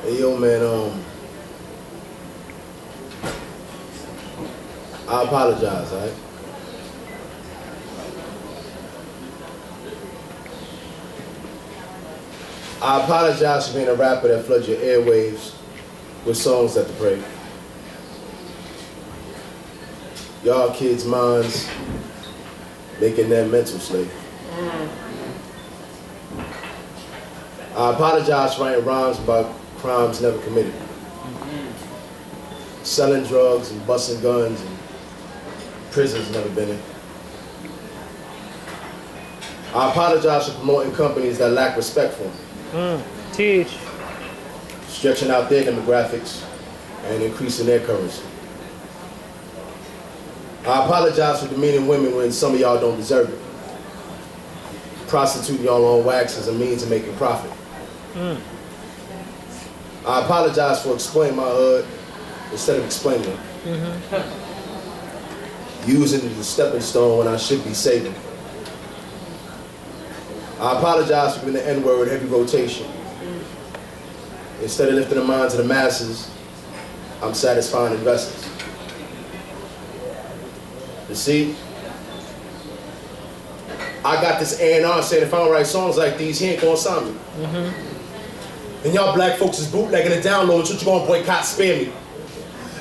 Hey, yo, man, I apologize, all right? I apologize for being a rapper that floods your airwaves with songs at the break. Y'all kids' minds making them mental slave. I apologize for writing rhymes about crimes never committed. Selling drugs and busting guns and prisons never been in. I apologize for promoting companies that lack respect for me. Teach. Stretching out their demographics and increasing their currency. I apologize for demeaning women when some of y'all don't deserve it. Prostituting y'all on wax as a means of making profit. I apologize for explaining my hood instead of explaining it. Using it as a stepping stone when I should be saving it. I apologize for being the N-word heavy rotation. Instead of lifting the minds of the masses, I'm satisfying investors. You see, I got this A&R saying if I don't write songs like these, he ain't gonna sign me. And y'all black folks is bootlegging and downloading, what you gonna boycott, spare me.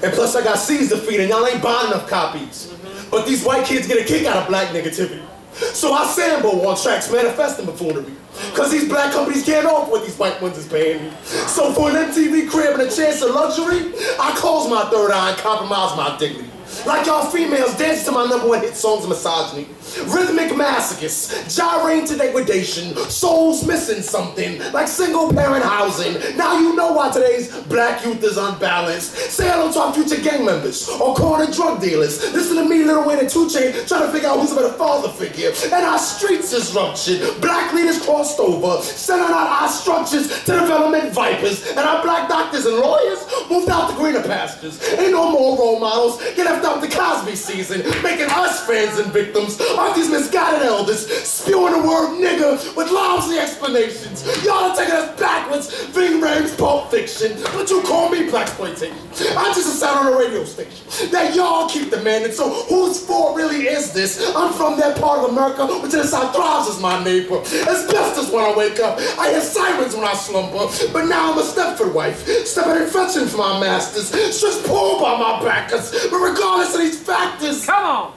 And plus I got C's to feed and y'all ain't buying enough copies. But these white kids get a kick out of black negativity. So I sample on tracks manifesting buffoonery. Cause these black companies can't offer what these white ones is paying me. So for an MTV crib and a chance of luxury, I close my third eye and compromise my dignity. Like y'all females dance to my #1 hit songs of misogyny. Rhythmic masochists, gyrating to degradation, souls missing something, like single parent housing. Now you know why today's black youth is unbalanced. Say hello to our future gang members, or corner drug dealers. Listen to me, Lil Wayne and 2 Chainz, trying to figure out who's a better father figure. And our streets is ruptured, black leaders crossed over, sending out our structures to development vipers. And our black doctors and lawyers moved out to greener pastures. Ain't no more role models, get left out the Cosby season, making us fans and victims of these misguided elders, spewing the word nigger with lousy explanations. Y'all are taking us backwards, Ving Rhames Pulp Fiction, but you call me blaxploitation. I'm just a sound on a radio station that y'all keep demanding, so whose fault really is this? I'm from that part of America which in the South thrives as my neighbor. Asbestos when I wake up, I hear sirens when I slumber, but now I'm a Stepford wife, stepping in fetching for my masters, just pulled by my backers, but regardless of these factors. Come on!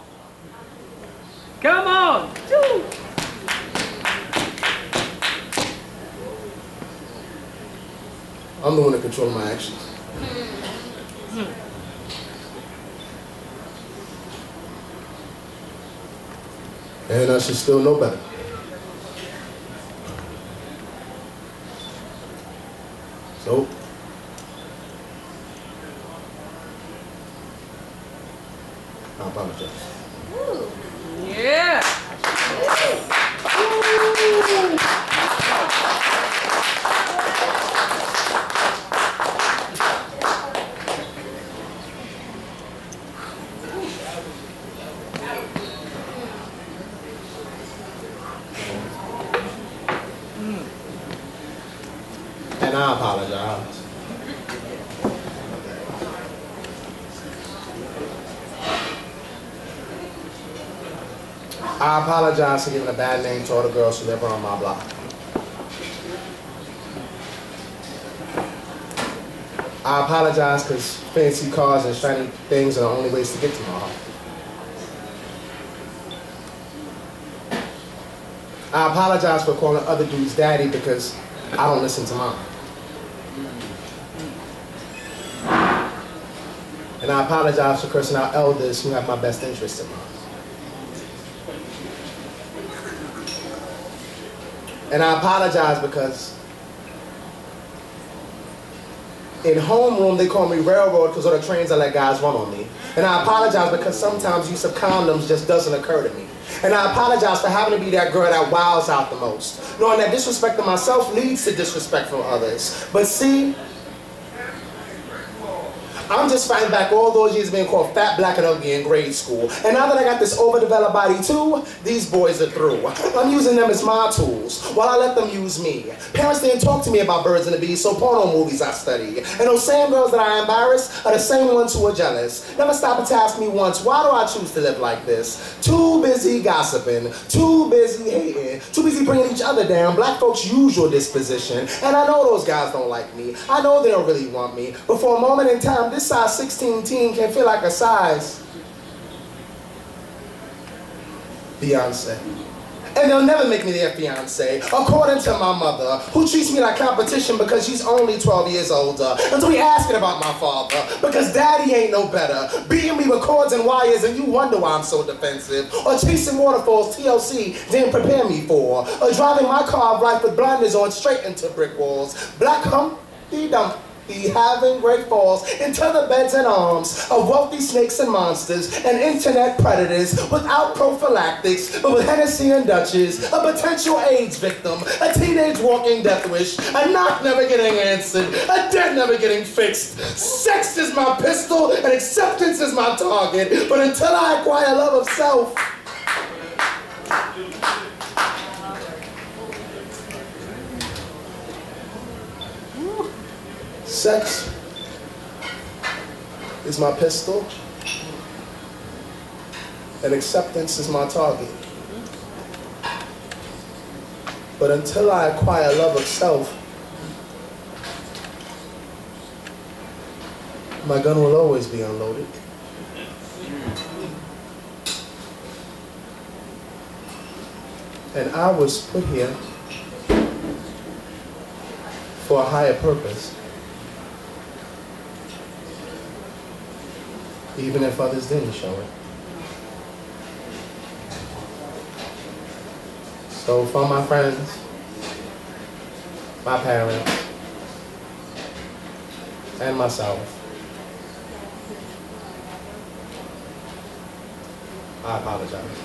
Come on! Woo. I'm the one that controls my actions. And I should still know better. So, I apologize. Ooh. Yeah! And I apologize. I apologize for giving a bad name to all the girls who live around my block. I apologize because fancy cars and shiny things are the only ways to get to my heart. I apologize for calling other dudes daddy because I don't listen to mine. And I apologize for cursing out elders who have my best interests in mind. And I apologize because in homeroom they call me railroad because all the trains I let guys run on me. And I apologize because sometimes use of condoms just doesn't occur to me. And I apologize for having to be that girl that wows out the most, knowing that disrespect of myself leads to disrespect from others. But see, I'm just fighting back all those years of being called fat, black, and ugly in grade school. And now that I got this overdeveloped body too, these boys are through. I'm using them as my tools, while I let them use me. Parents didn't talk to me about birds and the bees, so porno movies I study. And those same girls that I embarrass are the same ones who are jealous. Never stop to ask me once, why do I choose to live like this? Too busy gossiping, too busy hating, too busy bringing each other down, black folks' usual disposition. And I know those guys don't like me. I know they don't really want me. But for a moment in time, this size 16 teen can feel like a size Beyonce. And they'll never make me their fiance, according to my mother, who treats me like competition because she's only 12 years older. Until we asking about my father, because daddy ain't no better. Beating me with cords and wires and you wonder why I'm so defensive. Or chasing waterfalls TLC didn't prepare me for. Or driving my car of life with blinders on straight into brick walls. Black Humpty Dumpty having great falls into the beds and arms of wealthy snakes and monsters and internet predators without prophylactics, but with Hennessy and Dutchess, a potential AIDS victim, a teenage walking death wish, a knock never getting answered, a debt never getting fixed. Sex is my pistol and acceptance is my target, but until I acquire love of self, sex is my pistol, and acceptance is my target. But until I acquire love of self, my gun will always be unloaded. And I was put here for a higher purpose. Even if others didn't show it. So for my friends, my parents, and myself, I apologize.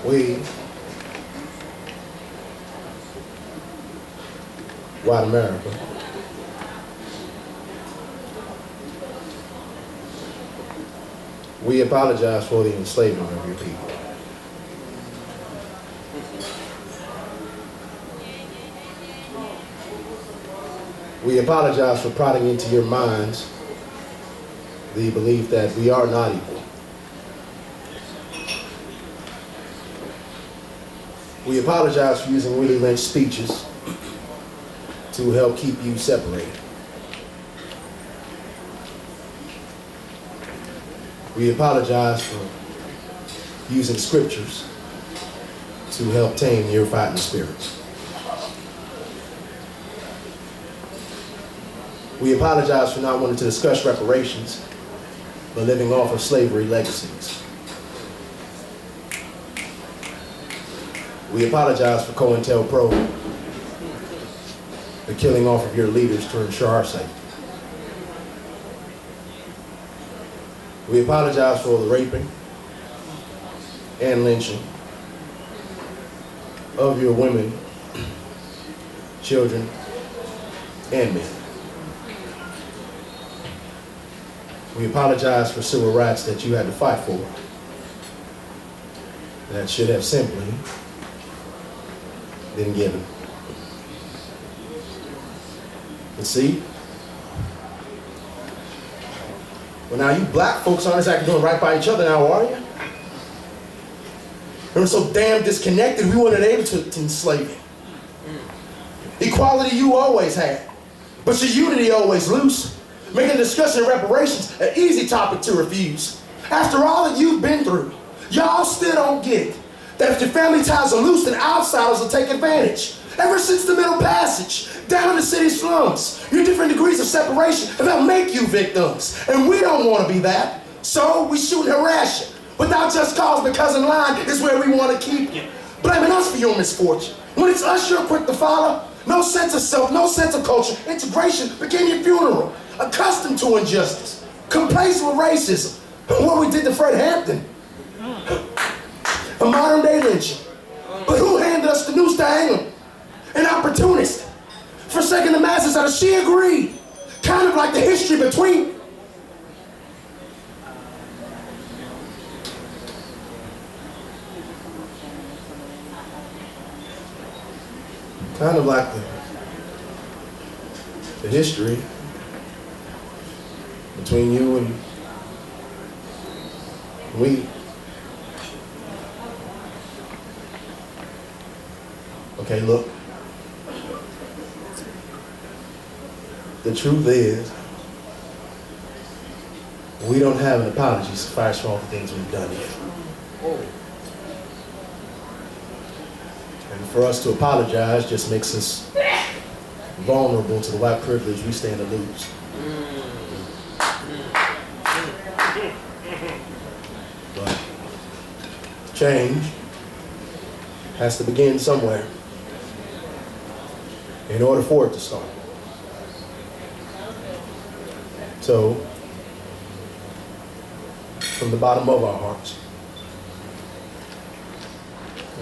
We, white America, we apologize for the enslavement of your people. We apologize for prodding into your minds the belief that we are not equal. We apologize for using Willie Lynch speeches to help keep you separated. We apologize for using scriptures to help tame your fighting spirits. We apologize for not wanting to discuss reparations, but living off of slavery legacies. We apologize for COINTELPRO, the killing off of your leaders to ensure our safety. We apologize for the raping and lynching of your women, children, and men. We apologize for civil rights that you had to fight for that should have simply been given. And see? Well, now you black folks aren't exactly doing right by each other now, are you? We were so damn disconnected, we weren't able to enslave you. Equality you always had, but your unity always loose. Making discussion of reparations an easy topic to refuse. After all that you've been through, y'all still don't get it. That if your family ties are loose, then outsiders will take advantage. Ever since the Middle Passage, down in the city slums, your different degrees of separation have helped make you victims. And we don't want to be that. So we shoot and harass you. Without just cause, because in line is where we want to keep you. Blaming us for your misfortune. When it's us you're quick to follow, no sense of self, no sense of culture. Integration became your funeral. accustomed to injustice, complacent with racism. What we did to Fred Hampton. A modern day lynching. But who handed us the noose to hang him? An opportunist. Forsaking the masses out of sheer greed. Kind of like the history between. Kind of like the history between you and we. Okay, look. The truth is, we don't have an apology to suffice for all the things we've done yet. And for us to apologize just makes us vulnerable to the white privilege we stand to lose. But change has to begin somewhere in order for it to start. So, from the bottom of our hearts,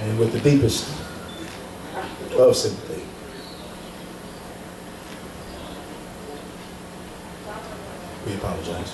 and with the deepest of sympathy, we apologize.